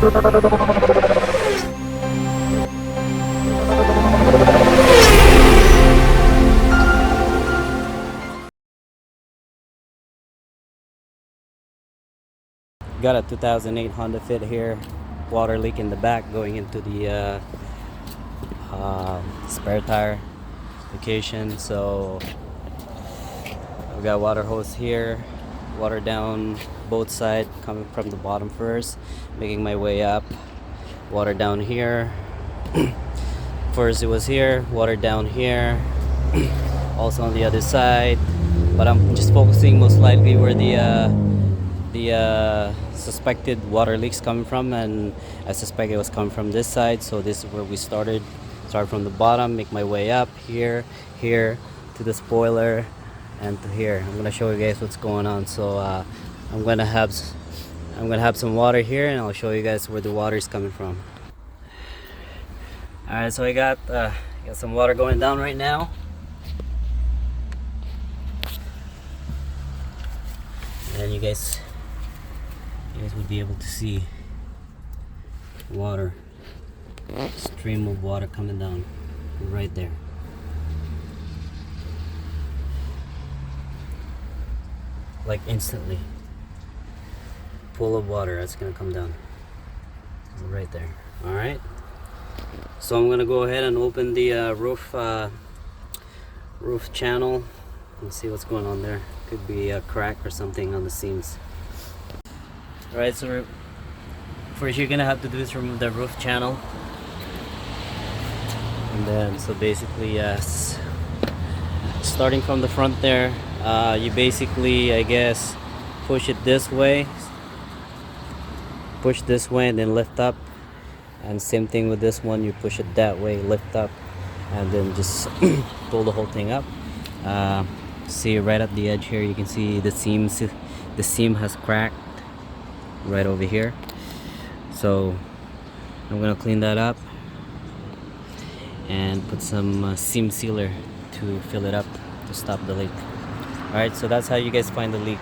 Got a 2008 Honda Fit here. Water leak in the back going into the spare tire location. So we got water hose here, water down both sides, coming from the bottom first, making my way up. Water down here. First it was here, water down here, also on the other side. But I'm just focusing most likely where the suspected water leaks coming from, and I suspect it was coming from this side. So this is where we started. Start from the bottom, make my way up here, here to the spoiler, and to here. I'm gonna show you guys what's going on. So I'm gonna have some water here, and I'll show you guys where the water is coming from. All right, so I got some water going down right now. And you guys would be able to see water, stream of water coming down right there. Like instantly, pool of water that's gonna come down right there. All right, so I'm gonna go ahead and open the roof channel and see what's going on there. Could be a crack or something on the seams. All right, so first you're gonna have to do is remove the roof channel, and then so basically starting from the front there, you basically, I guess, push it this way, push this way, and then lift up. And same thing with this one, you push it that way, lift up, and then just pull the whole thing up. See right at the edge here, you can see the seams. The seam has cracked right over here. So I'm gonna clean that up and put some seam sealer to fill it up to stop the leak. All right, so that's how you guys find the leak.